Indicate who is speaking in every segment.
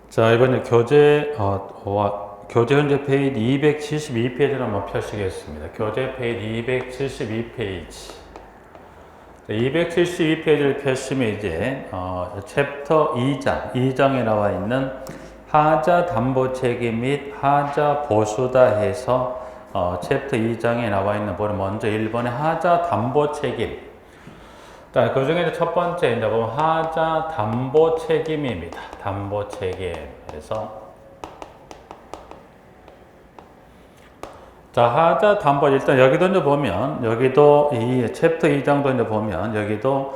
Speaker 1: 자, 이번에 교재 현재 페이지 272페이지를 한번 펴시겠습니다. 교재 페이지 272페이지. 272페이지를 펴시면 이제, 챕터 2장에 나와 있는 하자 담보 책임 및 하자 보수다 해서, 챕터 2장에 나와 있는 먼저 1번의 하자 담보 책임. 자, 그 중에 첫 번째, 이제 보면 하자 담보 책임입니다. 담보 책임에서. 자, 하자 담보, 일단 여기도 이제 보면, 여기도 이 챕터 2장도 이제 보면, 여기도,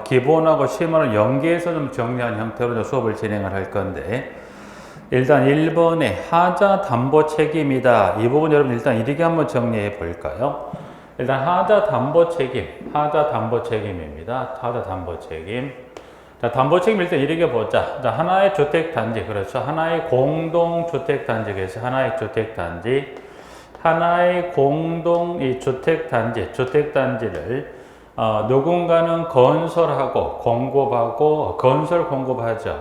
Speaker 1: 기본하고 심화를 연계해서 좀 정리한 형태로 수업을 진행을 할 건데, 일단 1번에 하자 담보 책임이다. 이 부분 여러분 일단 이렇게 한번 정리해 볼까요? 일단 하자 담보 책임입니다. 하자 담보 책임. 자, 담보 책임 일단 이렇게 보자. 자, 하나의 주택단지, 그렇죠. 하나의 공동주택단지에서 하나의 주택단지, 하나의 이 주택단지를 누군가는 건설하고 공급하고 건설 공급하죠.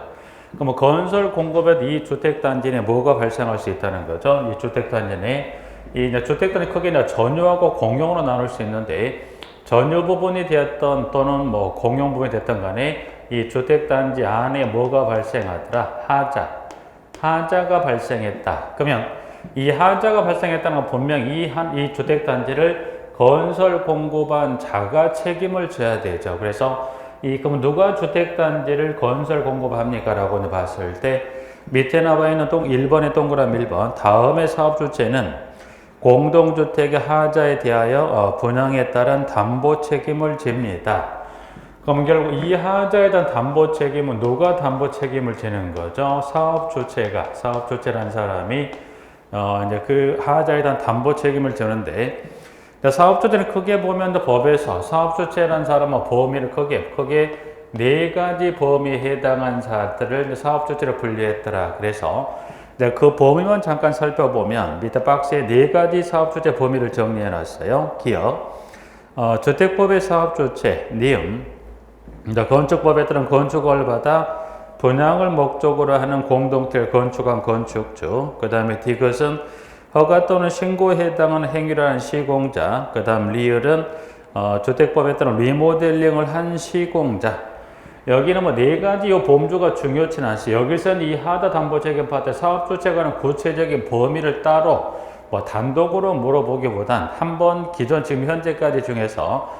Speaker 1: 그럼 건설 공급에 이 주택단지 내 뭐가 발생할 수 있다는 거죠. 이 주택단지 내 이 주택단지 크게 전유하고 공용으로 나눌 수 있는데, 전유 부분이 되었던 또는 뭐 공용 부분이 됐던 간에 이 주택단지 안에 뭐가 발생하더라? 하자가 발생했다. 그러면 이 하자가 발생했다는 건 분명히 이 주택단지를 건설 공급한 자가 책임을 져야 되죠. 그래서 그럼 누가 주택단지를 건설 공급합니까? 라고 봤을 때 밑에 나와 있는 1번의 동그라미 1번, 다음의 사업주체는 공동주택의 하자에 대하여 분양에 따른 담보 책임을 집니다. 그럼 결국 이 하자에 대한 담보 책임은 누가 담보 책임을 지는 거죠? 사업주체라는 사람이 이제 그 하자에 대한 담보 책임을 지는데, 사업주체는 크게 보면 법에서 사업주체라는 사람은 범위를 크게 네 가지 범위에 해당한 사들을 사업주체로 분류했더라. 그래서 그 범위만 잠깐 살펴보면 밑에 박스에 네 가지 사업주체 범위를 정리해 놨어요. 기억, 주택법의 사업주체, 건축법에 따른 건축허가를 받아 분양을 목적으로 하는 공동체를 건축한 건축주, 그 다음에 디귿은 허가 또는 신고에 해당하는 행위라는 시공자, 그 다음 리을은 주택법에 따른 리모델링을 한 시공자. 여기는 네 가지 요 범주가 중요치는 않습니다. 여기서는 이 하자 담보 책임 파트 사업주체에 관한 구체적인 범위를 따로 단독으로 물어보기보단 한번 기존 지금 현재까지 중에서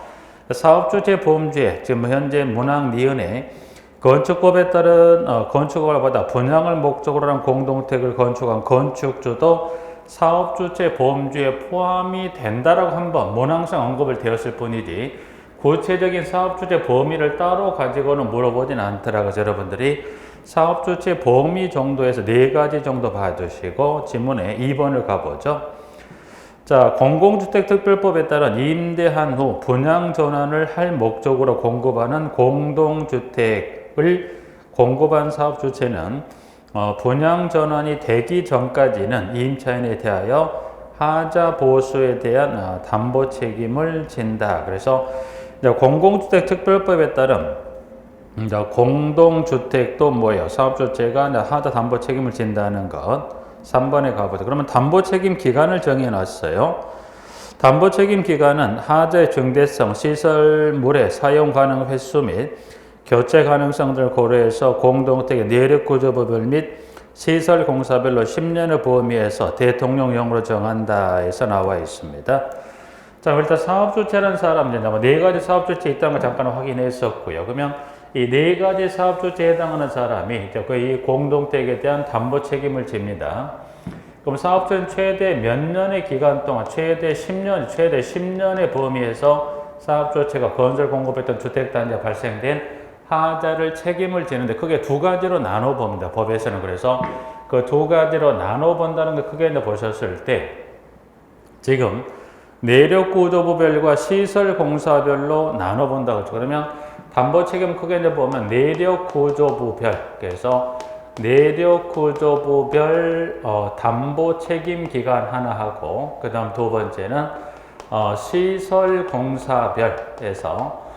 Speaker 1: 사업주체 범주에 지금 현재 문항 니은에 건축법에 따른 건축허가를 받아 분양을 목적으로 한 공동택을 건축한 건축주도 사업주체 범주에 포함이 된다라고 한번 문항상 언급을 되었을 뿐이지, 구체적인 사업주체 범위를 따로 가지고는 물어보진 않더라고요. 여러분들이 사업주체 범위 정도에서 네 가지 정도 봐주시고 지문에 2번을 가보죠. 자, 공공주택특별법에 따른 임대한 후 분양 전환을 할 목적으로 공급하는 공동주택을 공급한 사업주체는 분양 전환이 되기 전까지는 임차인에 대하여 하자 보수에 대한 담보 책임을 진다. 그래서 공공주택특별법에 따른 공동주택도 뭐예요? 사업주체가 하자 담보 책임을 진다는 것. 3번에 가보죠. 그러면 담보 책임 기간을 정해놨어요. 담보 책임 기간은 하자의 중대성, 시설물의 사용 가능 횟수 및 교체 가능성 등을 고려해서 공동주택의 내력 구조부별 및 시설 공사별로 10년의 범위에서 대통령령으로 정한다 해서 나와 있습니다. 자, 일단 사업주체라는 사람, 네 가지 사업주체 있다는 걸 잠깐 확인했었고요. 그러면 이 네 가지 사업주체에 해당하는 사람이 이 공동택에 대한 담보 책임을 집니다. 그럼 사업주는 최대 몇 년의 기간 동안, 최대 10년의 범위에서 사업주체가 건설 공급했던 주택단지가 발생된 하자를 책임을 지는데 크게 두 가지로 나눠 봅니다. 법에서는. 그래서 그 두 가지로 나눠 본다는 걸 크게 보셨을 때, 지금 내력 구조부별과 시설 공사별로 나눠 본다고 했죠. 그러면 담보 책임 크게 보면 내력 구조부별, 그래서 내력 구조부별 담보 책임 기간 하나 하고, 그 다음 두 번째는 시설 공사별에서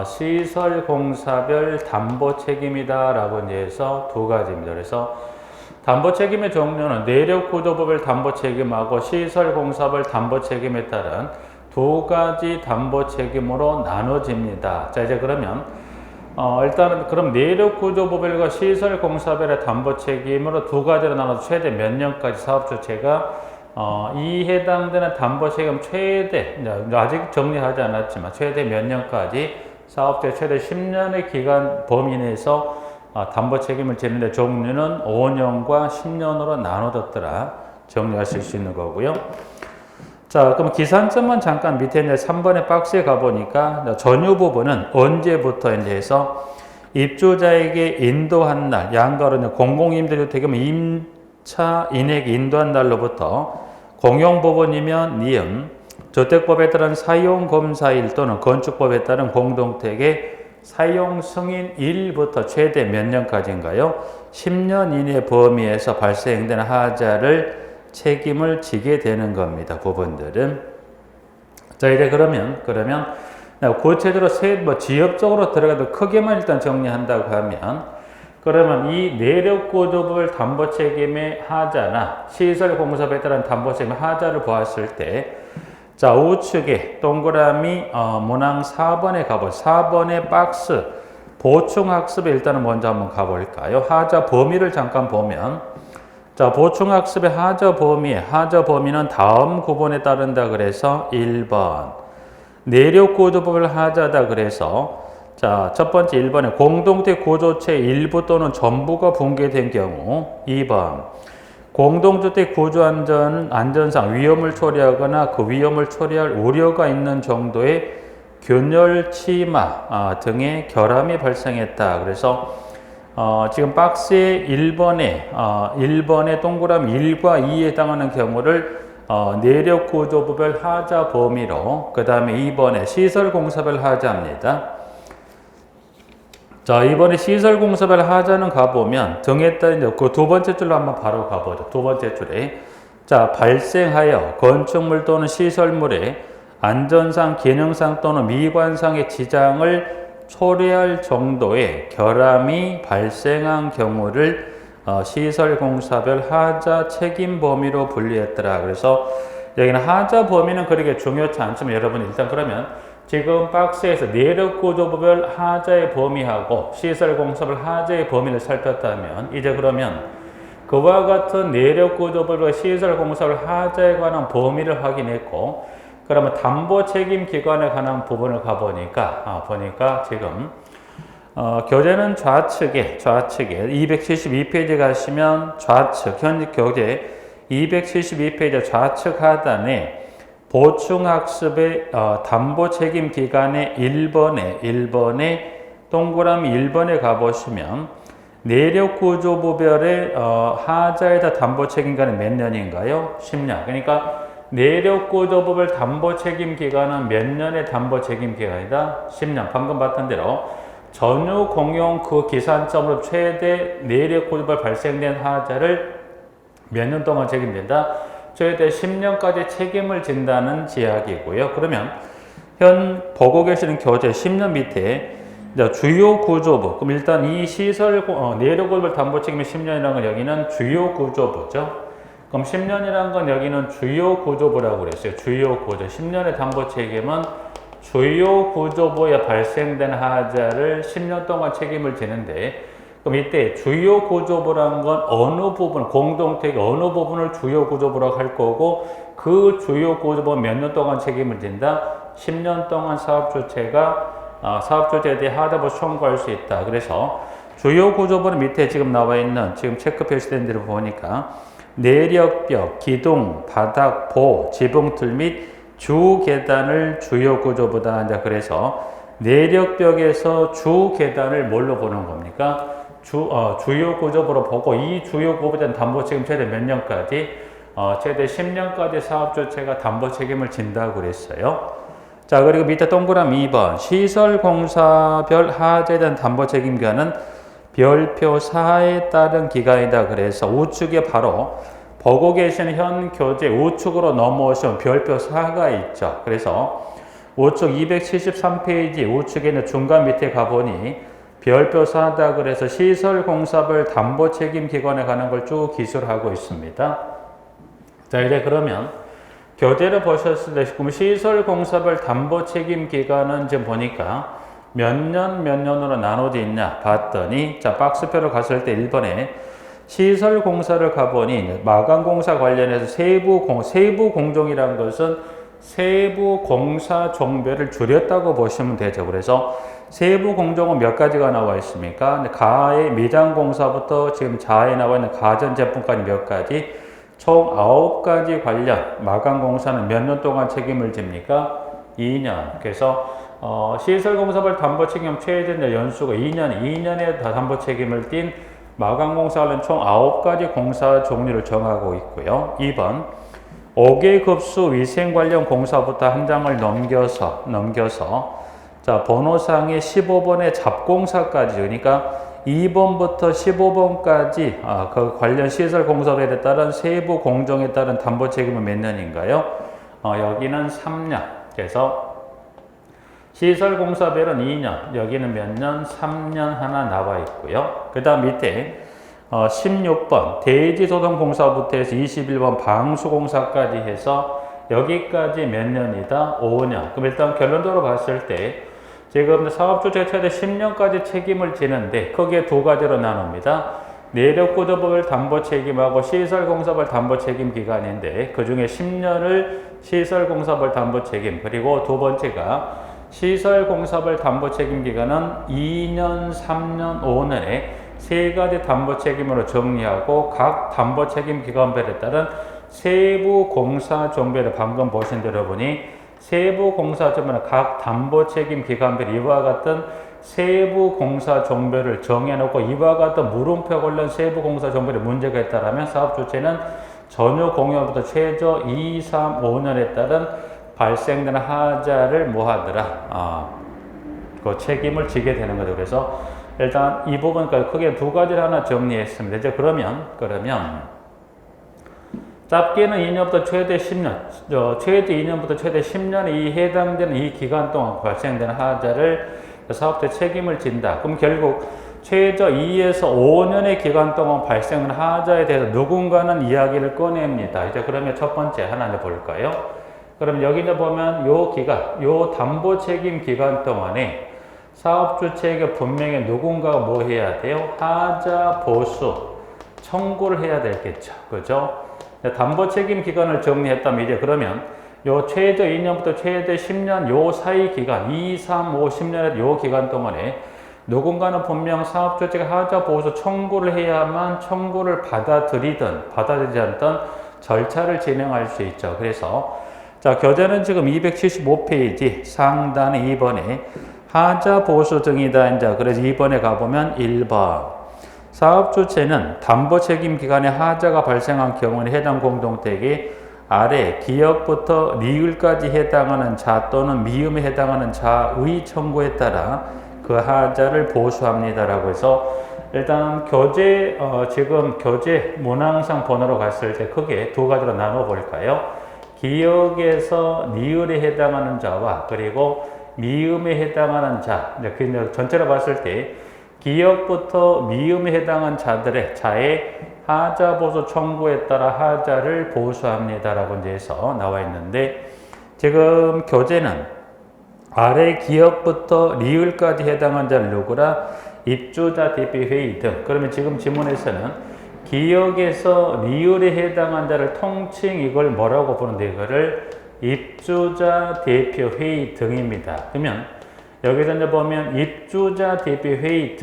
Speaker 1: 시설공사별 담보 책임이다라고 이제 해서 두 가지입니다. 그래서 담보 책임의 종류는 내력구조법을 담보 책임하고 시설공사별 담보 책임에 따른 두 가지 담보 책임으로 나눠집니다. 자, 이제 그러면 일단은 그럼 내력구조법과 시설공사별의 담보 책임으로 두 가지로 나눠서 최대 몇 년까지 사업주체가 이 해당되는 담보 책임 최대, 아직 정리하지 않았지만 최대 몇 년까지 사업주체 최대 10년의 기간 범위 내에서 담보 책임을 지는데 종류는 5년과 10년으로 나눠졌더라 정리하실 수 있는 거고요. 자, 그럼 기산점은 잠깐 밑에 이제 3번의 박스에 가보니까 전유 부분은 언제부터 이제 해서 입주자에게 인도한 날, 양가로 공공임대주택이면 임차 인액 인도한 날로부터 공용 부분이면 니은, 주택법에 따른 사용검사일 또는 건축법에 따른 공동택의 사용 승인일부터 최대 몇 년까지인가요? 10년 이내 범위에서 발생되는 하자를 책임을 지게 되는 겁니다. 부분들은. 자, 이제 그러면 구체적으로 지역적으로 들어가도 크게만 일단 정리한다고 하면, 그러면 이 내력구조법을 담보 책임의 하자나 시설공사법에 따른 담보 책임의 하자를 보았을 때, 자, 우측에 동그라미 문항 4번에 가보죠. 4번의 박스 보충학습에 일단은 먼저 한번 가볼까요? 하자 범위를 잠깐 보면, 자, 보충학습의 하자 범위는 다음 구본에 따른다 그래서 1번 내력구조법을 하자다 그래서, 자, 첫 번째 1번에 공동택 구조체 일부 또는 전부가 붕괴된 경우, 2번 공동주택 구조 안전상 위험을 초래하거나 그 위험을 초래할 우려가 있는 정도의 균열 치마 등의 결함이 발생했다. 그래서 지금 박스의 1번에 동그라미 1과 2에 해당하는 경우를 내력구조법별 하자 범위로, 그 다음에 2번에 시설공사별 하자입니다. 자, 이번에 시설공사별 하자는 가보면 등에 따른 이제 그 두 번째 줄로 한번 바로 가보죠. 두 번째 줄에, 자, 발생하여 건축물 또는 시설물의 안전상, 기능상 또는 미관상의 지장을 초래할 정도의 결함이 발생한 경우를 시설공사별 하자 책임 범위로 분류했더라. 그래서 여기는 하자 범위는 그렇게 중요치 않지만 여러분 일단 그러면 지금 박스에서 내력구조법별 하자의 범위하고 시설공사별 하자의 범위를 살폈다면, 이제 그러면 그와 같은 내력구조법과 시설공사별 하자에 관한 범위를 확인했고, 그러면 담보책임기관에 관한 부분을 가보니까 보니까 지금 교재는 좌측에 272페이지 가시면 좌측 현재 교재 272페이지 좌측 하단에 보충학습의 담보책임기관의 1번에 동그라미 1번에 가보시면 내력구조법별의 하자에다 담보책임기간은 몇 년인가요? 10년. 그러니까 내력구조법별 담보책임기간은 몇 년의 담보책임기간이다? 10년. 방금 봤던 대로 전유 공용 그 기산점으로 최대 내력구조법 발생된 하자를 몇 년 동안 책임진다? 최대 10년까지 책임을 진다는 이야기고요. 그러면 현 보고 계시는 교재 10년 밑에 주요 구조부, 그럼 일단 이 시설 내력구조법 담보책임이 10년이라는 건 여기는 주요 구조부죠. 그럼 10년이라는 건 여기는 주요 구조부라고 그랬어요. 주요 구조. 10년의 담보책임은 주요 구조부에 발생된 하자를 10년 동안 책임을 지는데, 그럼 이때 주요 구조부라는 건 어느 부분, 공동택의 어느 부분을 주요 구조부라고 할 거고, 그 주요 구조부는 몇 년 동안 책임을 진다? 10년 동안 사업주체에 대해 하자부 청구할 수 있다. 그래서 주요 구조부는 밑에 지금 나와 있는 지금 체크 표시된 대로 보니까 내력벽, 기둥, 바닥, 보, 지붕틀 및 주 계단을 주요 구조부다. 이제 그래서 내력벽에서 주 계단을 뭘로 보는 겁니까? 주요 구조부로 보고, 이 주요 구조부는 담보 책임 최대 몇 년까지? 최대 10년까지 사업주체가 담보 책임을 진다고 그랬어요. 자, 그리고 밑에 동그라미 2번 시설공사별 하자에 대한 담보 책임기간은 별표 4에 따른 기간이다. 그래서 우측에 바로 보고 계시는 현 교재 우측으로 넘어오시면 별표 4가 있죠. 그래서 우측 273페이지 우측에 있는 중간 밑에 가보니 별표 사다 그래서 시설공사별 담보책임기관에 관한 걸 쭉 기술하고 있습니다. 자, 이제 그러면 교재를 보셨을 때 그럼 시설공사별 담보책임기관은 지금 보니까 몇 년으로 나눠져 있냐 봤더니 자 박스표로 갔을 때 1번에 시설공사를 가보니 마감공사 관련해서 세부공종이라는 것은 세부공사 종별을 줄였다고 보시면 되죠. 그래서 세부공종은 몇 가지가 나와 있습니까? 가의 미장공사부터 지금 자에 나와 있는 가전제품까지 몇 가지, 총 9가지 관련 마감공사는 몇 년 동안 책임을 집니까? 2년. 그래서 시설공사별 담보책임 최대 연수가 2년에 담보책임을 띈 마감공사 관련 총 9가지 공사 종류를 정하고 있고요. 2번 5개 급수 위생 관련 공사부터 한 장을 넘겨서 자 번호상의 15번의 잡공사까지 그러니까 2번부터 15번까지 그 관련 시설 공사별에 따른 세부 공정에 따른 담보 책임은 몇 년인가요? 여기는 3년. 그래서 시설 공사별은 2년, 여기는 몇 년? 3년 하나 나와 있고요. 그 다음 밑에 16번 대지소송공사부터 해서 21번 방수공사까지 해서 여기까지 몇 년이다? 5년. 그럼 일단 결론적으로 봤을 때 지금 사업주체가 최대 10년까지 책임을 지는데 크게 두 가지로 나눕니다. 내력구조별 담보책임하고 시설공사별 담보책임기간인데 그 중에 10년을 시설공사별 담보책임 그리고 두 번째가 시설공사별 담보책임기간은 2년, 3년, 5년에 세 가지 담보책임으로 정리하고 각 담보책임기관별에 따른 세부공사 종별을 방금 보신 대로 보니 세부공사 종별은 각 담보책임기관별 이와 같은 세부공사 종별을 정해놓고 이와 같은 물음표 관련 세부공사 종별에 문제가 있다면 사업주체는 전후 공여부터 최저 2, 3, 5년에 따른 발생되는 하자를 뭐하더라? 그 책임을 지게 되는 거죠. 그래서 일단 이 부분까지 크게 두 가지를 하나 정리했습니다. 이제 그러면 짧게는 2년부터 최대 10년, 최대 2년부터 최대 10년에 이 해당되는 이 기간 동안 발생되는 하자를 사업자 책임을 진다. 그럼 결국 최저 2에서 5년의 기간 동안 발생하는 하자에 대해서 누군가는 이야기를 꺼냅니다. 이제 그러면 첫 번째 하나 볼까요? 그럼 여기 보면 요 기간, 요 담보 책임 기간 동안에 사업주체에게 분명히 누군가가 뭐 해야 돼요? 하자 보수 청구를 해야 되겠죠. 그죠? 담보 책임 기간을 정리했다면 이제 그러면 요 최저 2년부터 최대 10년 요 사이 기간 2, 3, 5, 10년의 요 기간 동안에 누군가는 분명 사업주체가 하자 보수 청구를 해야만 청구를 받아들이든 받아들이지 않든 절차를 진행할 수 있죠. 그래서 자 교재는 지금 275페이지 상단에 2번에 하자 보수 등이다. 이제 그래서 2번에 가보면 1번 사업주체는 담보책임기간에 하자가 발생한 경우는 해당 공동택이 아래 기역부터 리을까지 해당하는 자 또는 미음에 해당하는 자의 청구에 따라 그 하자를 보수합니다라고 해서 일단 교재 지금 교재 문항상 번호로 갔을 때 크게 두 가지로 나눠 볼까요? 기역에서 리을에 해당하는 자와 그리고 미음에 해당하는 자. 이제 전체로 봤을 때 기역부터 미음에 해당한 자들의 자의 하자 보수 청구에 따라 하자를 보수합니다라고 이제 해서 나와 있는데 지금 교재는 아래 기역부터 리을까지 해당한 자를 누구라? 입주자 대표회의 등. 그러면 지금 지문에서는 기역에서 리을에 해당한 자를 통칭 이걸 뭐라고 부르는데 이거를 입주자 대표회의 등입니다. 그러면 여기서 이제 보면 입주자 대표회의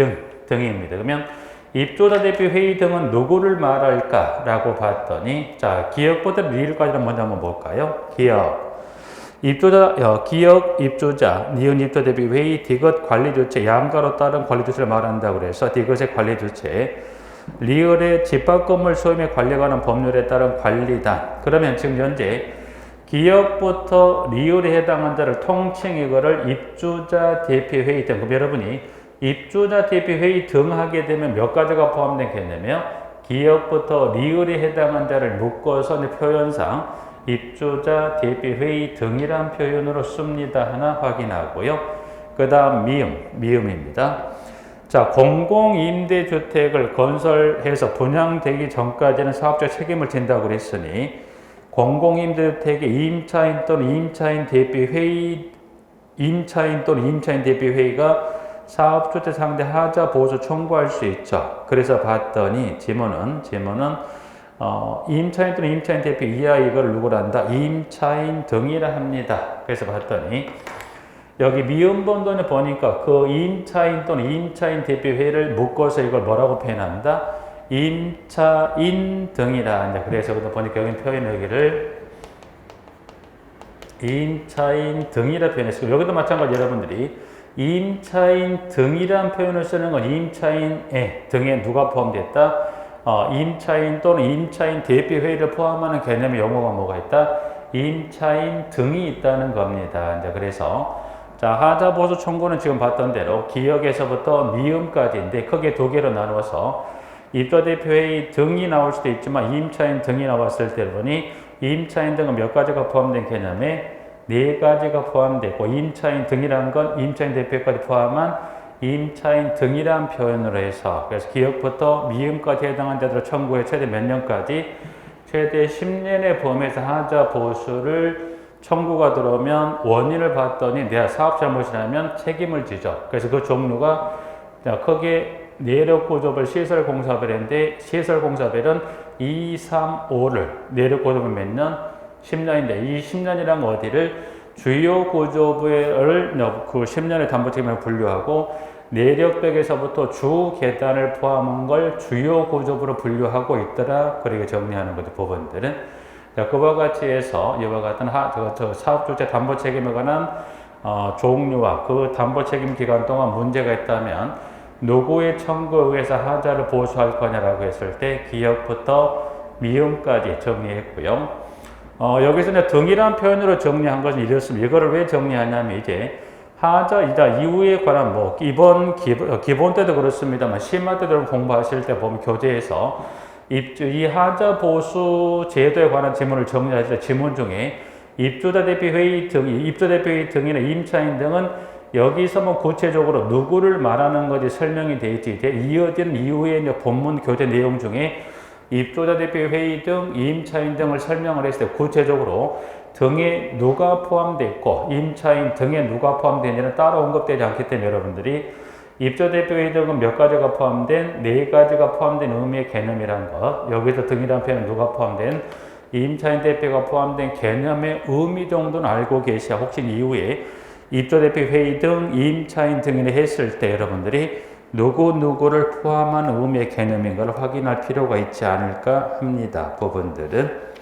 Speaker 1: 등입니다. 그러면 입주자 대표회의 등은 누구를 말할까라고 봤더니 자 기역부터 리을까지 먼저 한번 볼까요? 기역 기역 입주자 니은 입주자 대표회의 디귿 관리주체 양가로 따른 관리주체를 말한다고 그래서 디귿의 관리주체 리을의 집합 건물 소유의 관리에 관한 법률에 따른 관리단. 그러면 지금 현재 기역부터 리을에 해당한 자를 통칭 이거를 입주자 대표회의 등. 그럼 여러분이 입주자 대표회의 등 하게 되면 몇 가지가 포함된 개념이에요? 기역부터 리을에 해당한 자를 묶어서 표현상 입주자 대비회의 등이란 표현으로 씁니다. 하나 확인하고요. 그 다음 미음입니다. 자, 공공임대주택을 건설해서 분양되기 전까지는 사업자 책임을 진다고 그랬으니 공공임대주택의 임차인 또는 임차인 대비회의가 사업주택 상대 하자 보수 청구할 수 있죠. 그래서 봤더니 지문은 임차인 또는 임차인 대표 이하 이걸 누구란다? 임차인 등이라 합니다. 그래서 봤더니 여기 미음번돈에 보니까 그 임차인 또는 임차인 대표회의를 묶어서 이걸 뭐라고 표현한다? 임차인 등이라. 그래서 보니까 여기 표현 여기를 임차인 등이라 표현했어요. 여기도 마찬가지 여러분들이 임차인 등이란 표현을 쓰는 건 임차인의 등에 누가 포함됐다? 임차인 또는 임차인 대표회의를 포함하는 개념의 용어가 뭐가 있다? 임차인 등이 있다는 겁니다. 이제 그래서 자, 하자 보수 청구는 지금 봤던 대로 기역에서부터 미음까지인데 크게 두 개로 나누어서 입주자 대표회의 등이 나올 수도 있지만 임차인 등이 나왔을 때 보니 임차인 등은 몇 가지가 포함된 개념에 네 가지가 포함되고 임차인 등이라는 건 임차인 대표까지 포함한 임차인 등이란 표현으로 해서 그래서 기역부터 미음까지 해당한 자들을 청구해 최대 몇 년까지? 최대 10년의 범위에서 하자 보수를 청구가 들어오면 원인을 봤더니 내가 사업 잘못이라면 책임을 지죠. 그래서 그 종류가 크게 내력구조별 시설공사별인데 시설공사별은 2, 3, 5를 내력구조별 몇 년? 10년인데 이 10년이란 어디를 주요 구조부를 그 10년의 담보책임을 분류하고 내력벽에서부터 주 계단을 포함한 걸 주요 구조부로 분류하고 있더라. 그렇게 정리하는 거죠. 부분들은. 자, 그와 같이 해서 이와 같은 사업주택 담보책임에 관한 종류와 그 담보책임 기간 동안 문제가 있다면 누구의 청구에 의해서 하자를 보수할 거냐라고 했을 때 기역부터 미음까지 정리했고요. 여기서 이제 등이란 표현으로 정리한 것은 이렇습니다. 이거를 왜 정리하냐면 이제 하자이자 이후에 관한 이번 기본 때도 그렇습니다만 심화 때도 공부하실 때 보면 교재에서 이 하자 보수 제도에 관한 지문을 정리하실 때 지문 중에 입주자 대표회의 등이나 임차인 등은 여기서 뭐 구체적으로 누구를 말하는 것이 설명이 되어 있지. 이어진 이후에 이제 본문 교재 내용 중에 입주자 대표회의 등 임차인 등을 설명을 했을 때 구체적으로 등에 누가 포함되어 있고 임차인 등에 누가 포함되는지는 따로 언급되지 않기 때문에 여러분들이 입주자 대표회의 등은 몇 가지가 포함된 네 가지가 포함된 의미의 개념이라는 것, 여기서 등이라는 표현은 누가 포함된 임차인 대표가 포함된 개념의 의미 정도는 알고 계셔야 혹시 이후에 입주자 대표회의 등 임차인 등을 했을 때 여러분들이 누구를 포함한 의미의 개념인 걸 확인할 필요가 있지 않을까 합니다. 부분들은.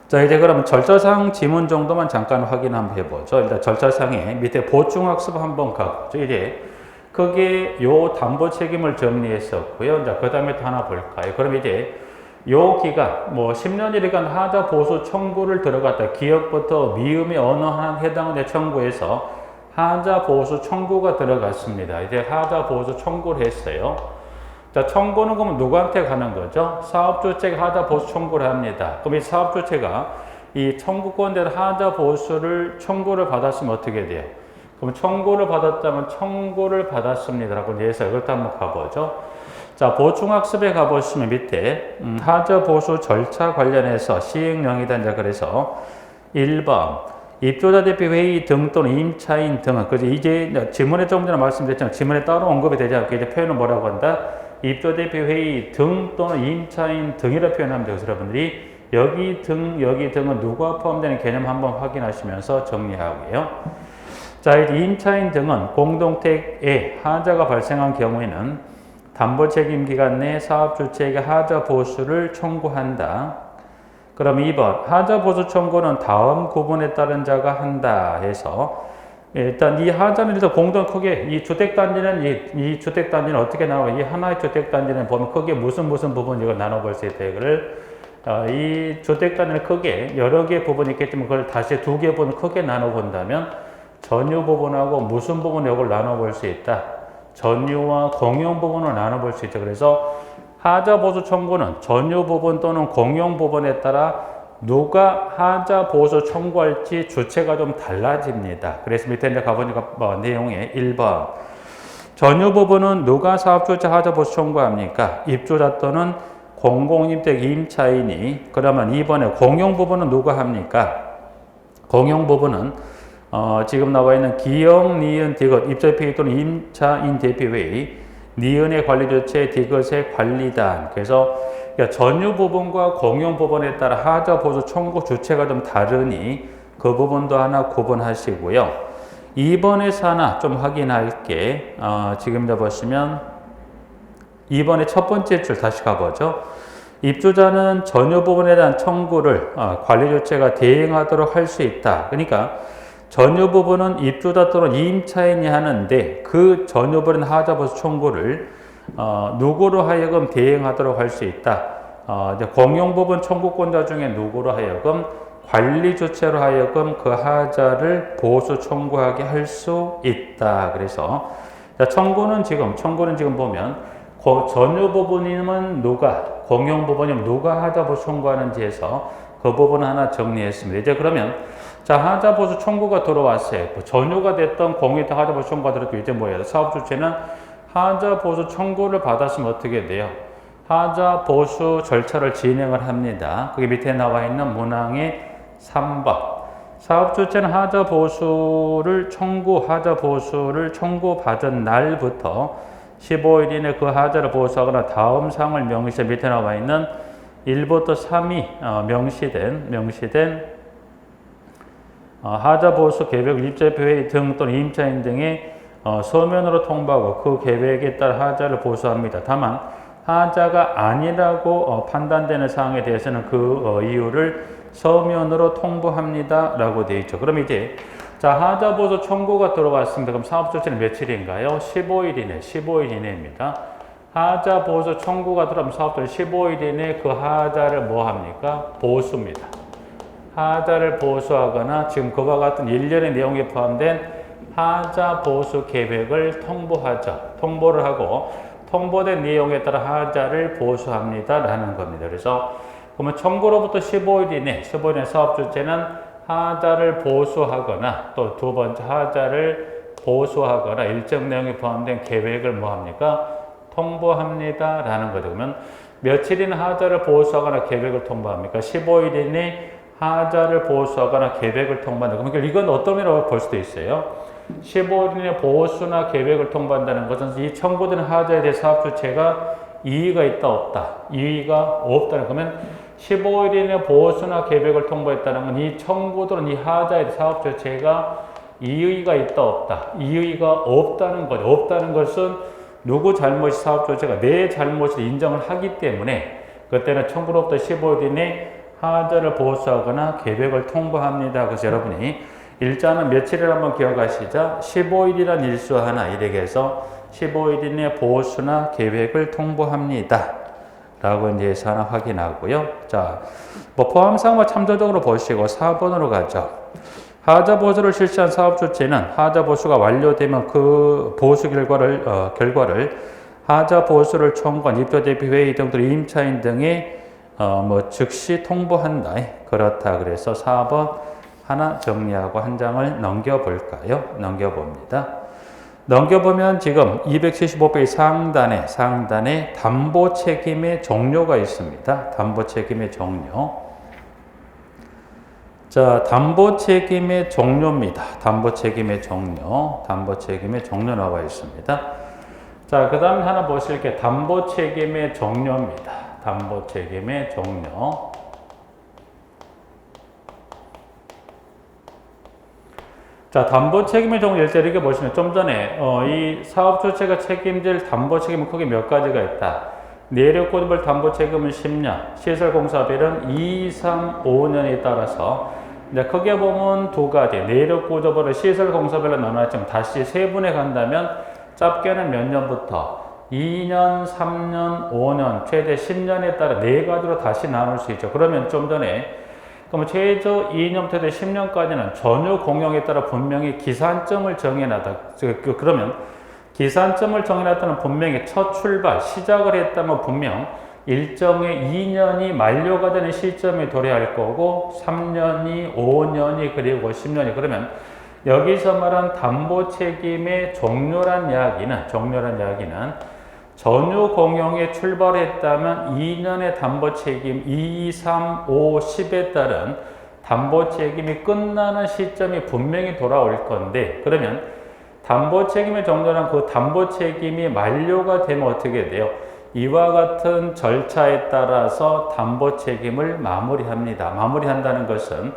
Speaker 1: 자, 이제 그러면 절차상 지문 정도만 잠깐 확인 한번 해보죠. 일단 절차상에 밑에 보충학습 한번 가보죠. 이제 크게 요 담보 책임을 정리했었고요. 자, 그 다음에 또 하나 볼까요? 그럼 이제 요 기간, 10년이니까 하자 보수 청구를 들어갔다. 기역부터 미음의 어느 한 해당의 청구에서 하자 보수 청구가 들어갔습니다. 이제 하자 보수 청구를 했어요. 자, 청구는 그러면 누구한테 가는 거죠? 사업주체가 하자 보수 청구를 합니다. 그럼 이 사업주체가 이 청구권대로 하자 보수를 청구를 받았으면 어떻게 돼요? 그럼 청구를 받았다면 청구를 받았습니다. 라고 해서 이것도 한번 가보죠. 자, 보충학습에 가보시면 밑에 하자 보수 절차 관련해서 시행령이다. 이제 그래서 1번 입주자 대표회의 등 또는 임차인 등은 그죠? 이제 지문에 조금 전에 말씀드렸지만 지문에 따로 언급이 되지 않고 이제 표현은 뭐라고 한다? 입주자 대표회의 등 또는 임차인 등이라 표현하면 되고 여러분들이 여기 등은 누가 포함되는 개념 한번 확인하시면서 정리하고요. 자, 이제 임차인 등은 공동택에 하자가 발생한 경우에는 담보책임 기간 내 사업주체에게 하자 보수를 청구한다. 그럼 2번 하자 보수 청구는 다음 구분에 따른 자가 한다 해서 일단 이 하자는 일단 공동 크게 이 주택단지는 이 주택단지는 어떻게 나와요? 이 하나의 주택단지는 보면 크게 무슨 부분 이걸 나눠볼 수 있다. 이거를 이 주택단지는 크게 여러 개 부분이 있겠지만 그걸 다시 두 개 부분 크게 나눠본다면 전유 부분하고 무슨 부분 이걸 나눠볼 수 있다. 전유와 공용 부분을 나눠볼 수 있죠. 그래서 하자 보수 청구는 전유 부분 또는 공용 부분에 따라 누가 하자 보수 청구할지 주체가 좀 달라집니다. 그래서 밑에 이제 가보니까 내용에 1번 전유 부분은 누가 사업주체 하자 보수 청구합니까? 입주자 또는 공공임대 임차인이. 그러면 2번에 공용 부분은 누가 합니까? 공용 부분은 지금 나와 있는 기영, 니은, 디귿, 입주대표 또는 임차인 대표회의, 니은의 관리 주체, 디귿의 관리단. 그래서 전유 부분과 공용 부분에 따라 하자 보수 청구 주체가 좀 다르니 그 부분도 하나 구분하시고요. 2번에서 하나 좀 확인할게. 지금 보시면 2번의 첫 번째 줄 다시 가보죠. 입주자는 전유 부분에 대한 청구를 관리 주체가 대행하도록 할 수 있다. 그러니까 전유 부분은 입주자 또는 임차인이 하는데 그 전유 부분 하자 보수 청구를 누구로 하여금 대행하도록 할 수 있다. 이제 공용 부분 청구권자 중에 누구로 하여금 관리 주체로 하여금 그 하자를 보수 청구하게 할 수 있다. 그래서 청구는 지금 보면 전유 부분이면 누가, 공용 부분이면 누가 하자 보수 청구하는지 해서 그 부분 하나 정리했습니다. 이제 그러면 하자 보수 청구가 들어왔어요. 전유가 됐던 공유됐던 하자 보수 청구가 들어왔고 이제 뭐예요? 사업 주체는 하자 보수 청구를 받았으면 어떻게 돼요? 하자 보수 절차를 진행을 합니다. 그게 밑에 나와 있는 문항의 3번. 사업 주체는 하자 보수를 청구받은 날부터 15일 이내 그 하자를 보수하거나 다음 사항을 명시해 밑에 나와 있는 1부터 3이 명시된 하자 보수 계획 입주대표회의 등 또는 임차인 등의 서면으로 통보하고 그 계획에 따라 하자를 보수합니다. 다만 하자가 아니라고 판단되는 사항에 대해서는 그 이유를 서면으로 통보합니다 라고 되어 있죠. 그럼 이제 하자 보수 청구가 들어왔습니다. 그럼 사업 조치는 며칠인가요? 15일 이내입니다. 하자 보수 청구가 들어오면 사업자는 15일 이내 그 하자를 뭐 합니까? 보수입니다. 하자를 보수하거나 지금 그와 같은 일련의 내용에 포함된 하자 보수 계획을 통보를 하고 통보된 내용에 따라 하자를 보수합니다 라는 겁니다. 그래서 그러면 청구로부터 15일 이내 사업 주체는 하자를 보수하거나 또 두 번째 하자를 보수하거나 일정 내용에 포함된 계획을 뭐 합니까? 통보합니다 라는 거죠. 그러면 며칠이나 하자를 보수하거나 계획을 통보합니까? 15일 이내 하자를 보수하거나 계획을 통보한다. 그러니까 이건 어떤 의미로 볼 수도 있어요. 15일 이내 보수나 계획을 통보한다는 것은 이 청구되는 하자에 대해 사업 주체가 이의가 있다 없다. 이의가 없다는 거면 15일 이내 보수나 계획을 통보했다는 건 이 청구들은 이 하자의 사업 주체가 이의가 있다 없다. 이의가 없다는 거죠. 없다는 것은 누구 잘못이 사업 주체가 내 잘못을 인정을 하기 때문에 그때는 청구로부터 15일 이내 하자를 보수하거나 계획을 통보합니다. 그래서 여러분이 일자는 며칠을 한번 기억하시자. 15일이란 일수 하나 이렇게 해서 15일 이내 보수나 계획을 통보합니다 라고 이제 하나 확인하고요. 자, 포함사항과 참조적으로 보시고 4번으로 가죠. 하자 보수를 실시한 사업 주체는 하자 보수가 완료되면 그 보수 결과를 하자 보수를 청구한 입주대표 회의 등 임차인 등의 즉시 통보한다. 그렇다. 그래서 4번 하나 정리하고 한 장을 넘겨볼까요? 넘겨봅니다. 넘겨보면 지금 275페이지 상단에 담보 책임의 종료가 있습니다. 담보 책임의 종료. 자, 담보 책임의 종료입니다. 담보 책임의 종료 나와 있습니다. 자, 그 다음에 하나 보실게요. 담보 책임의 종료입니다. 담보 책임의 종료. 자, 담보 책임의 종료 일단 이렇게 보시면 좀 전에 이 사업 주체가 책임질 담보 책임은 크게 몇 가지가 있다. 내력 고지별 담보 책임은 10년, 시설 공사비는 2, 3, 5년에 따라서 이제 크게 보면 두 가지. 내력 고지별을 시설 공사별로 나눠놨지만 다시 세분해 간다면 짧게는 몇 년부터 2년, 3년, 5년, 최대 10년에 따라 네 가지로 다시 나눌 수 있죠. 그러면 좀 전에 그럼 최저 2년부터 10년까지는 전유 공용에 따라 분명히 기산점을 정해놨다. 그러면 기산점을 정해놨다는 분명히 첫 출발, 시작을 했다면 분명 일정의 2년이 만료가 되는 시점에 도래할 거고 3년이, 5년이, 그리고 10년이. 그러면 여기서 말한 담보 책임의 종료란 이야기는 전유 공용에 출발했다면 2년의 담보 책임 2, 3, 5, 10에 따른 담보 책임이 끝나는 시점이 분명히 돌아올 건데, 그러면 담보 책임의 종료란 그 담보 책임이 만료가 되면 어떻게 돼요? 이와 같은 절차에 따라서 담보 책임을 마무리합니다. 마무리한다는 것은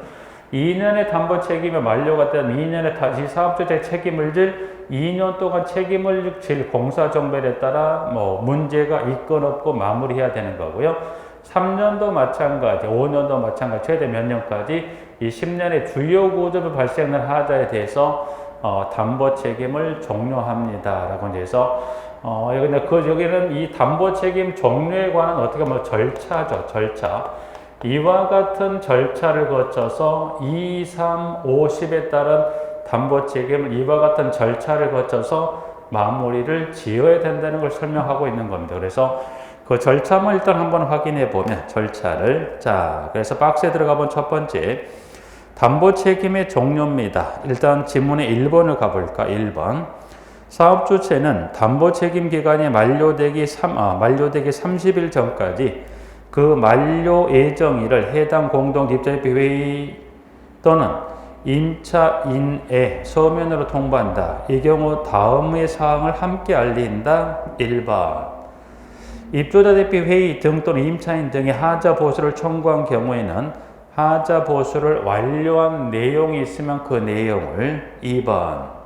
Speaker 1: 2년의 담보 책임이 만료가 되면 2년에 다시 사업주체 책임을 질 2년 동안 책임을 질 공사정별에 따라 문제가 있건 없고 마무리해야 되는 거고요. 3년도 마찬가지, 5년도 마찬가지, 최대 몇 년까지 이 10년의 주요 구조로 발생하는 하자에 대해서 담보 책임을 종료합니다. 라고 해서 여기는 이 담보 책임 종료에 관한 어떻게 보면 절차죠. 절차. 이와 같은 절차를 거쳐서 2, 3, 5, 10에 따른 담보 책임을 이와 같은 절차를 거쳐서 마무리를 지어야 된다는 걸 설명하고 있는 겁니다. 그래서 그 절차만 일단 한번 확인해 보면 절차를. 자, 그래서 박스에 들어가 본 첫 번째. 담보 책임의 종료입니다. 일단 지문의 1번을 가볼까? 1번. 사업 주체는 담보 책임 기간이 만료되기 30일 전까지 그 만료 예정일을 해당 공동 입자협의 회의 또는 임차인에 서면으로 통보한다. 이 경우 다음의 사항을 함께 알린다. 1번. 입주자 대표 회의 등 또는 임차인 등의 하자 보수를 청구한 경우에는 하자 보수를 완료한 내용이 있으면 그 내용을. 2번.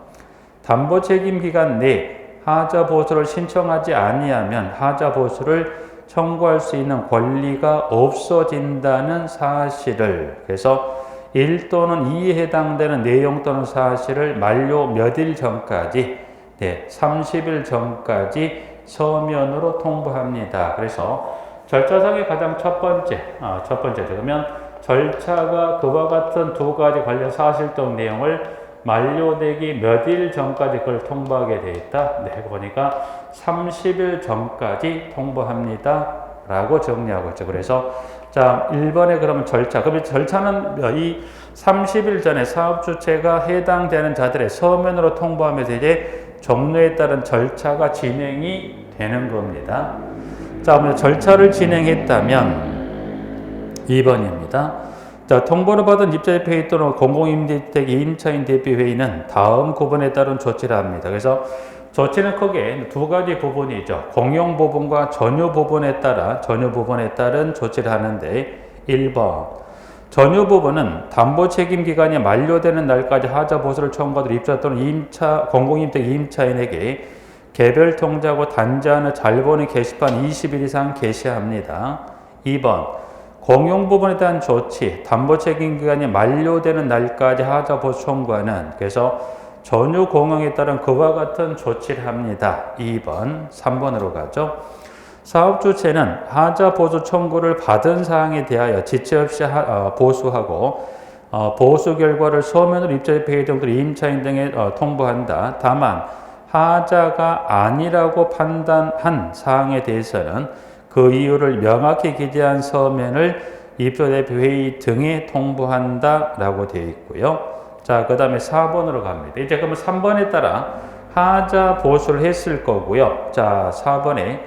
Speaker 1: 담보 책임 기간 내 하자 보수를 신청하지 아니하면 하자 보수를 청구할 수 있는 권리가 없어진다는 사실을. 그래서 1 또는 2에 해당되는 내용 또는 사실을 만료 몇 일 전까지, 30일 전까지 서면으로 통보합니다. 그래서 절차상의 가장 첫 번째죠. 그러면 절차가 그와 같은 두 가지 관련 사실 또는 내용을 만료되기 몇 일 전까지 그걸 통보하게 되어 있다. 보니까 30일 전까지 통보합니다. 라고 정리하고 있죠. 그래서 자, 1번에 그러면 절차. 그러면 절차는 이 30일 전에 사업 주체가 해당되는 자들의 서면으로 통보하면서 이제 종료에 따른 절차가 진행이 되는 겁니다. 자, 그러면 절차를 진행했다면 2번입니다. 자, 통보를 받은 입자협회의 또는 공공임대주택 임차인 대표회의는 다음 구분에 따른 조치를 합니다. 그래서 조치는 크게 두 가지 부분이죠. 공용 부분과 전유 부분에 따른 조치를 하는데, 1번. 전유 부분은 담보 책임 기간이 만료되는 날까지 하자 보수를 청구하도록 입주자 또는 공공임대주택 임차인에게 개별 통지하고 단지하는 잘보는 게시판 20일 이상 게시합니다. 2번. 공용 부분에 대한 조치, 담보 책임 기간이 만료되는 날까지 하자 보수 청구하는, 그래서 전유 공용에 따른 그와 같은 조치를 합니다. 2번, 3번으로 가죠. 사업 주체는 하자 보수 청구를 받은 사항에 대하여 지체 없이 보수하고 보수 결과를 서면으로 입자협회 등들 임차인 등에 통보한다. 다만 하자가 아니라고 판단한 사항에 대해서는 그 이유를 명확히 기재한 서면을 입주대표 회의 등에 통보한다 라고 되어 있고요. 자, 그 다음에 4번으로 갑니다. 이제 그러면 3번에 따라 하자 보수를 했을 거고요. 자, 4번에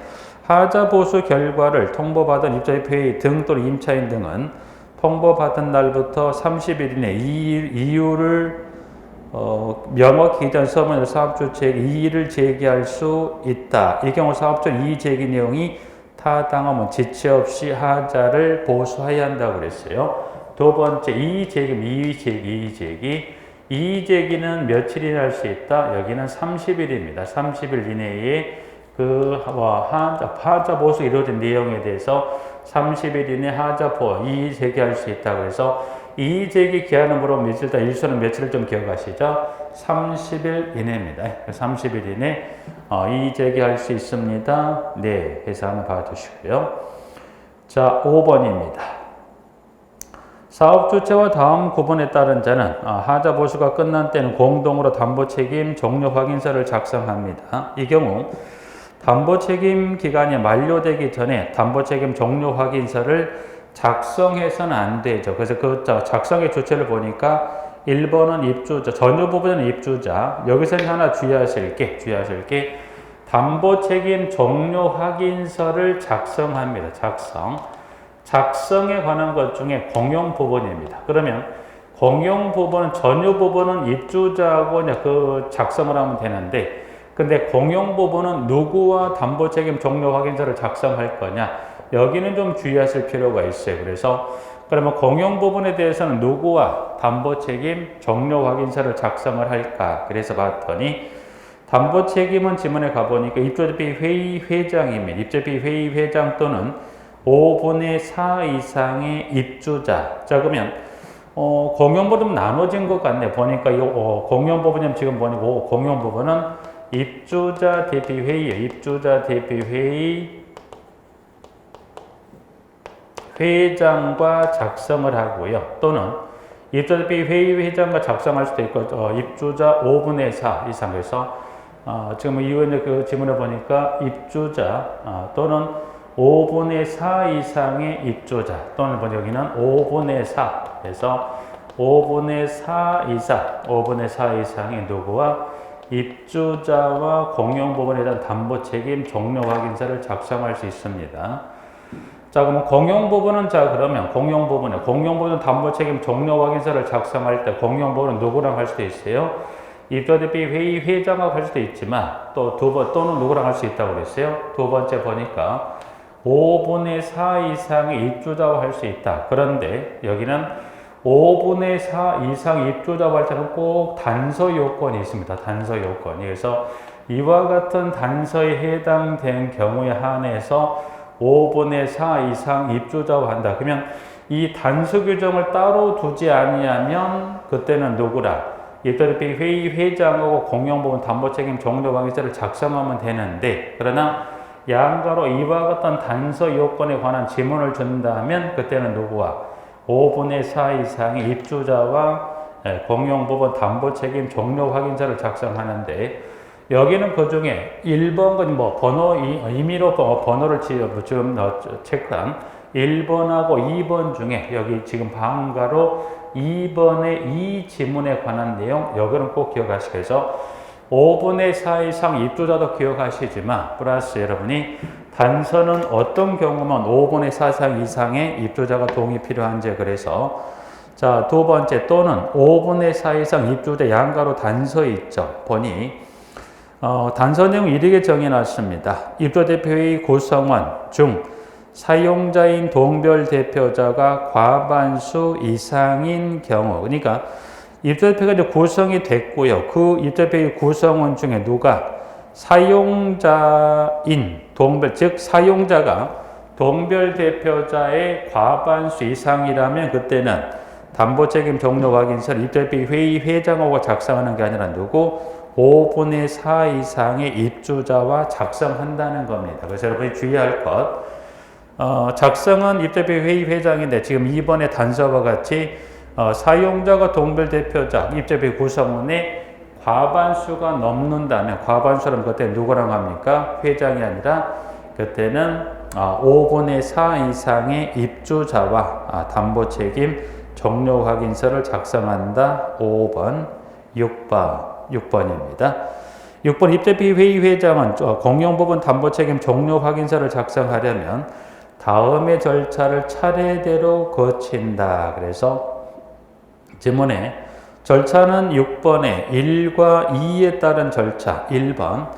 Speaker 1: 하자 보수 결과를 통보받은 입주대표 회의 등 또는 임차인 등은 통보받은 날부터 30일 이내 이유를 명확히 기재한 서면으로 사업주체에게 이의를 제기할 수 있다. 이 경우 사업주 이의 제기 내용이 타당하면 지체 없이 하자를 보수해야 한다고 그랬어요. 두 번째, 이의 제기. 이의 제기는 며칠이나 할 수 있다? 여기는 30일입니다. 30일 이내에 하자 보수 이루어진 내용에 대해서 30일 이내 이의 제기할 수 있다. 그래서 이의 제기 기한은 물어보면 며칠이다. 일수는 며칠을 좀 기억하시죠? 30일 이내입니다. 30일 이내 이의 제기할 수 있습니다. 네, 해서 한번 봐주시고요. 자, 5번입니다. 사업 주체와 다음 구분에 따른 자는 하자 보수가 끝난 때는 공동으로 담보 책임 종료 확인서를 작성합니다. 이 경우 담보 책임 기간이 만료되기 전에 담보 책임 종료 확인서를 작성해서는 안 되죠. 그래서 그 작성의 주체를 보니까 1번은 입주자, 전유 부분은 입주자. 여기서는 하나 주의하실 게 담보 책임 종료 확인서를 작성합니다. 작성에 관한 것 중에 공용 부분입니다. 그러면 공용 부분은 전유 부분은 입주자하고 그 작성을 하면 되는데, 근데 공용 부분은 누구와 담보 책임 종료 확인서를 작성할 거냐? 여기는 좀 주의하실 필요가 있어요. 그래서 그러면 공용 부분에 대해서는 누구와 담보 책임 종료 확인서를 작성을 할까? 그래서 봤더니 담보 책임은 지문에 가보니까 입주대비 회의 회장입니다. 입주대비 회의 회장 또는 5분의 4 이상의 입주자. 자, 그러면 공용 부분 나눠진 것 같네. 보니까 이 공용 부분은 지금 보니까 공용 부분은 입주자 대비 회의예요. 입주자 대비 회의 회장과 작성을 하고요. 또는 입주자 대비 회의 회장과 작성할 수도 있고 입주자 5분의 4 이상. 그래서 지금 이후에 그 지문에 보니까 입주자 또는 5분의 4 이상의 입주자 또는 여기는 5분의 4. 그래서 5분의 4 이상, 5분의 4 이상의 누구와 입주자와 공용 부분에 대한 담보 책임 종료 확인서를 작성할 수 있습니다. 자, 그러면 공용 부분은 공용 부분은 담보 책임 종료 확인서를 작성할 때 공용 부분은 누구랑 할 수도 있어요? 입주자 대비 회의 회장하고 할 수도 있지만 또 또는 누구랑 할 수 있다고 그랬어요? 두 번째 보니까 5분의 4 이상의 입주자와 할 수 있다. 그런데 여기는 5분의 4 이상 입주자와 할 때는 꼭 단서 요건이 있습니다. 단서 요건이. 그래서 이와 같은 단서에 해당된 경우에 한해서 5분의 4 이상 입주자와 한다. 그러면 이 단서 규정을 따로 두지 아니하면 그때는 누구라? 입주자 대비 회의 회장하고 공용 부분 담보 책임 종료 확인서를 작성하면 되는데, 그러나 양가로 이와 같은 단서 요건에 관한 지문을 준다면 그때는 누구와 5분의 4 이상의 입주자와 공용 부분 담보 책임 종료 확인서를 작성하는데, 여기는 그 중에 1번은 임의로 번호를 지금 체크한 1번하고 2번 중에 여기 지금 방가로 2번의 이 지문에 관한 내용, 여기는 꼭 기억하시고 해서 5분의 4 이상 입주자도 기억하시지만 플러스 여러분이 단서는 어떤 경우면 5분의 4 이상의 입주자가 동의 필요한지, 그래서 자, 두 번째 또는 5분의 4 이상 입주자 양가로 단서 있죠. 보니 단서 내용 이렇게 정해놨습니다. 입주자 대표의 구성원 중 사용자인 동별 대표자가 과반수 이상인 경우, 그러니까 입주자 대표가 이제 구성이 됐고요. 그 입주자 대표의 구성원 중에 누가 사용자인 동별, 즉 사용자가 동별 대표자의 과반수 이상이라면 그때는 담보 책임 종료 확인서를 입주자 대표 회의 회장하고 작성하는 게 아니라 누구? 5분의 4 이상의 입주자와 작성한다는 겁니다. 그래서 여러분이 주의할 것, 작성은 입주자 대표 회의 회장인데 지금 2번의 단서와 같이 사용자가 동별 대표자, 입주자 대표 구성원의 과반수가 넘는다면, 과반수는 그때 누구랑 합니까? 회장이 아니라 그때는 5분의 4 이상의 입주자와 담보 책임 종료 확인서를 작성한다. 5번, 6번입니다. 6번 입주자 대표 회의 회장은 공용 부분 담보 책임 종료 확인서를 작성하려면 다음의 절차를 차례대로 거친다. 그래서 지문에 절차는 6번에 1과 2에 따른 절차. 1번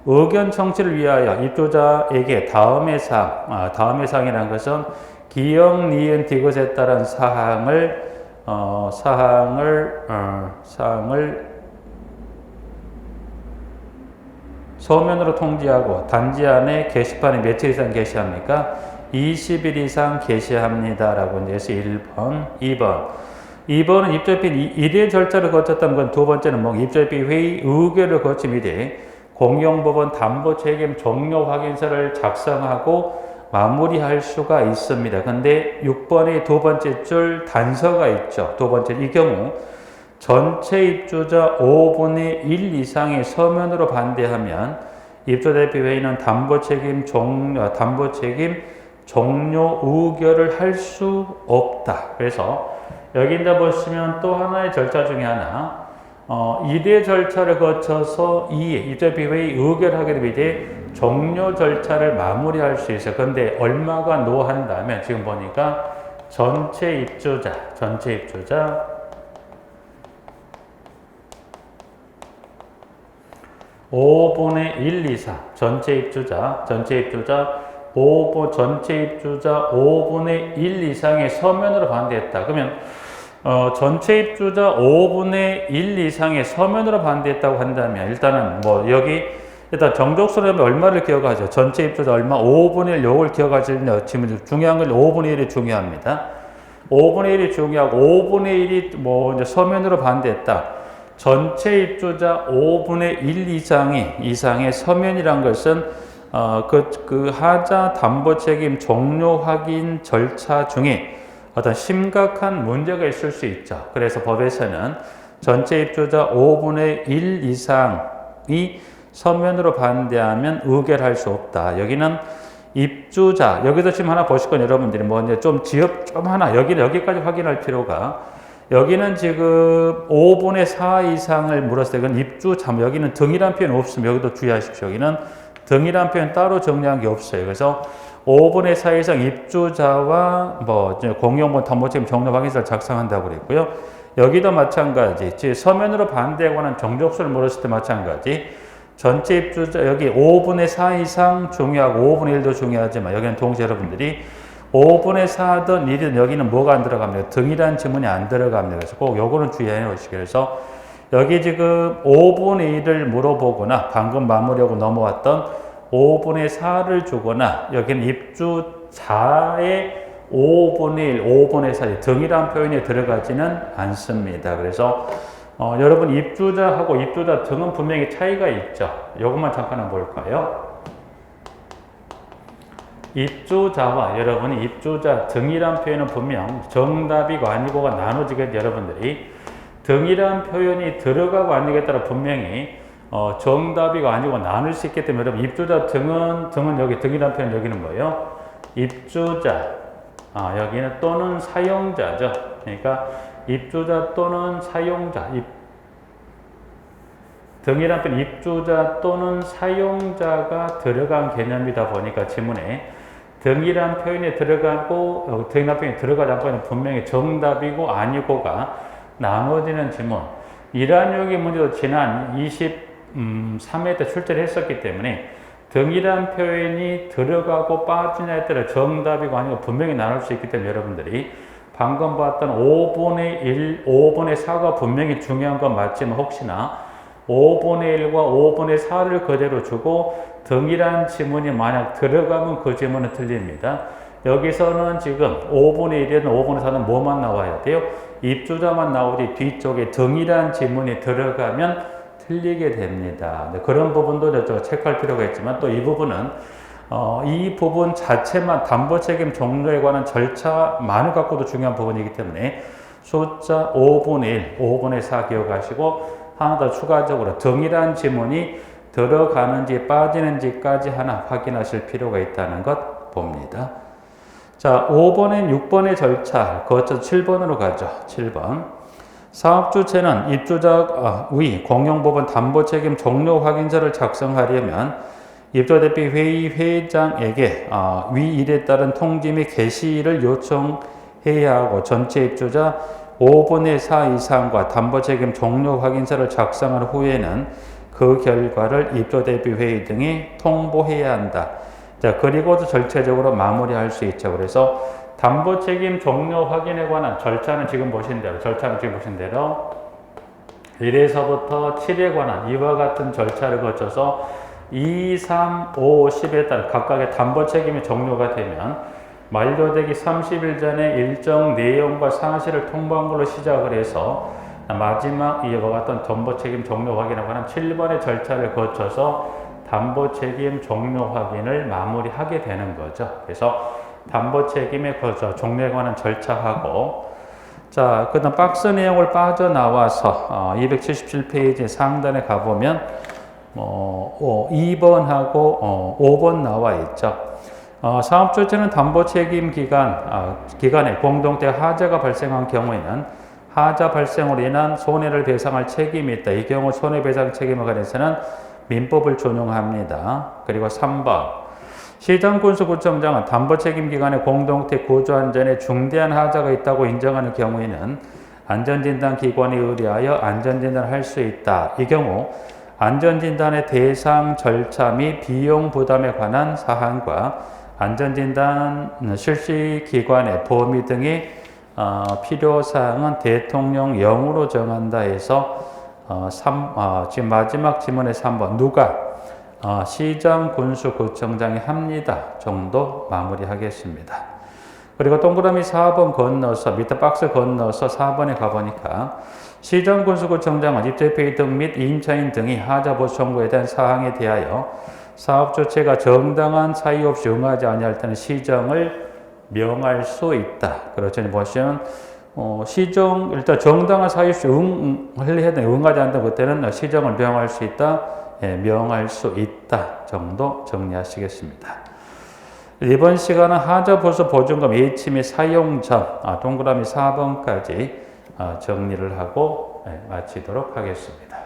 Speaker 1: 의견 청취를 위하여 입주자에게 다음의 사항이라는 것은 기역, 니은, 디귿에 따른 사항을 서면으로 통지하고 단지 안에 게시판에 며칠 이상 게시합니까? 20일 이상 게시합니다. 라고 해서 1번, 2번은 입주자 대표 1회 절차를 거쳤다는 건 두 번째는 입주자 대표 회의 의결을 거친 이래 공용 부분 담보 책임 종료 확인서를 작성하고 마무리할 수가 있습니다. 근데 6번의 두 번째 줄 단서가 있죠. 두 번째, 이 경우 전체 입주자 5분의 1 이상의 서면으로 반대하면 입주대표회의는 담보책임 종료 의결을 할 수 없다. 그래서 여기 이제 보시면 또 하나의 절차 중에 하나, 1회 절차를 거쳐서 2회 입주대표회의 의결하게 되면 이제 종료 절차를 마무리할 수 있어요. 그런데 얼마가 노한다면 지금 보니까 전체 입주자 5분의 1 이상, 전체 입주자 5분의 1 이상의 서면으로 반대했다. 그러면 전체 입주자 5분의 1 이상의 서면으로 반대했다고 한다면 일단은 뭐 여기 일단 정족수라면 얼마를 기억하죠? 전체 입주자 얼마? 5분의 1 요걸 기억하시면 지금 중요한 건 5분의 1이 중요합니다. 5분의 1이 중요하고 5분의 1이 뭐 이제 서면으로 반대했다. 전체 입주자 5분의 1 이상의 서면이란 것은 그 하자 담보 책임 종료 확인 절차 중에 어떤 심각한 문제가 있을 수 있죠. 그래서 법에서는 전체 입주자 5분의 1 이상이 서면으로 반대하면 의결할 수 없다. 여기는 입주자, 여기서 지금 하나 보실 건 여러분들이 뭐 이제 좀 지역 좀 하나 여기까지 확인할 필요가, 여기는 지금 5분의 4 이상을 물었을 때 그건 입주자, 여기는 등이란 표현 없으면 여기도 주의하십시오. 여기는 등이란 표현 따로 정리한 게 없어요. 그래서 5분의 4 이상 입주자와 뭐 공용본 담보책임 종료 확인서를 작성한다고 그랬고요. 여기도 마찬가지, 서면으로 반대에 관한 정족수를 물었을 때 마찬가지. 전체 입주자 여기 5분의 4 이상 중요하고 5분의 1도 중요하지만 여기는 동시에 여러분들이 5분의 4든 1이든 여기는 뭐가 안 들어갑니다. 등이란 지문이 안 들어갑니다. 그래서 꼭 요거는 주의해 놓으시기. 그래서 여기 지금 5분의 1을 물어보거나 방금 마무리하고 넘어왔던 5분의 4를 주거나 여기는 입주자의 5분의 1, 5분의 4 등이란 표현이 들어가지는 않습니다. 그래서 여러분 입주자하고 입주자 등은 분명히 차이가 있죠. 이것만 잠깐 한번 볼까요? 입주자와 여러분이 입주자 등이란 표현은 분명 정답이고 아니고가 나눠지겠죠. 여러분들이 등이란 표현이 들어가고 아니고에 따라 분명히 정답이고 아니고 나눌 수 있기 때문에 여러분 입주자 등은 여기 등이란 표현 여기는 뭐예요? 입주자, 여기는 또는 사용자죠. 그러니까 입주자 또는 사용자, 등이란 표현 입주자 또는 사용자가 들어간 개념이다 보니까 지문에 등이란 표현이 들어가고 등이란 표현이 들어가지 않고 분명히 정답이고 아니고가 나눠지는 지문. 이러한 요기 문제도 지난 23회 때 출제를 했었기 때문에 등이란 표현이 들어가고 빠지냐에 따라 정답이고 아니고 분명히 나눌 수 있기 때문에 여러분들이 방금 봤던 5분의 1, 5분의 4가 분명히 중요한 건 맞지만 혹시나 5분의 1과 5분의 4를 그대로 주고 등이란 지문이 만약 들어가면 그 지문은 틀립니다. 여기서는 지금 5분의 1이든 5분의 4는 뭐만 나와야 돼요? 입주자만 나오지 뒤쪽에 등이란 지문이 들어가면 틀리게 됩니다. 그런 부분도 체크할 필요가 있지만 또 이 부분은 이 부분 자체만 담보책임 종료에 관한 절차만을 갖고도 중요한 부분이기 때문에 숫자 5분의 1, 5분의 4 기억하시고 하나 더 추가적으로 등이란 지문이 들어가는지 빠지는지까지 하나 확인하실 필요가 있다는 것 봅니다. 자, 5번엔 6번의 절차 거쳐서 7번으로 가죠. 7번. 사업주체는 입주자의 공용법원 담보책임 종료 확인서를 작성하려면 입주대표 회의 회장에게 위 일에 따른 통지 및 게시를 요청해야 하고 전체 입주자 5분의 4 이상과 담보책임 종료 확인서를 작성한 후에는 그 결과를 입주대표 회의 등에 통보해야 한다. 자, 그리고도 절차적으로 마무리할 수 있죠. 그래서 담보책임 종료 확인에 관한 절차는 지금 보신 대로 1에서부터 7에 관한 이와 같은 절차를 거쳐서 2, 3, 5, 10에 따라 각각의 담보책임이 종료가 되면 만료되기 30일 전에 일정 내용과 사실을 통보한 걸로 시작을 해서 마지막 이와 같은 담보책임 종료 확인에 관한 7번의 절차를 거쳐서 담보책임 종료 확인을 마무리하게 되는 거죠. 그래서 담보책임의 종료에 관한 절차하고, 자, 그 다음 박스 내용을 빠져나와서 277페이지 상단에 가보면 2번하고 5번 나와 있죠. 사업 조치는 담보 책임 기간에 공동체 하자가 발생한 경우에는 하자 발생으로 인한 손해를 배상할 책임이 있다. 이 경우 손해배상 책임에 관해서는 민법을 준용합니다. 그리고 3번. 시장군수구청장은 담보책임기관의 공동체 구조안전에 중대한 하자가 있다고 인정하는 경우에는 안전진단기관에 의뢰하여 안전진단을 할 수 있다. 이 경우 안전진단의 대상 절차 및 비용 부담에 관한 사항과 안전진단 실시기관의 범위 등의 필요사항은 대통령령으로 정한다 해서 지금 마지막 지문의 3번 누가 시장군수구청장이 합니다 정도 마무리하겠습니다. 그리고 동그라미 4번 건너서 밑에 박스 건너서 4번에 가보니까 시장군수구청장은 입주회의 등 및 임차인 등이 하자보수 청구에 대한 사항에 대하여 사업 조치가 정당한 사유 없이 응하지 아니할 때는 시정을 명할 수 있다. 그렇죠. 보시면 시정 일단 정당한 사유 없이 응하지 않는다. 그때는 시정을 명할 수 있다. 명할 수 있다 정도 정리하시겠습니다. 이번 시간은 하자보수 보증금 예치 및 사용 전 동그라미 4번까지 정리를 하고 마치도록 하겠습니다.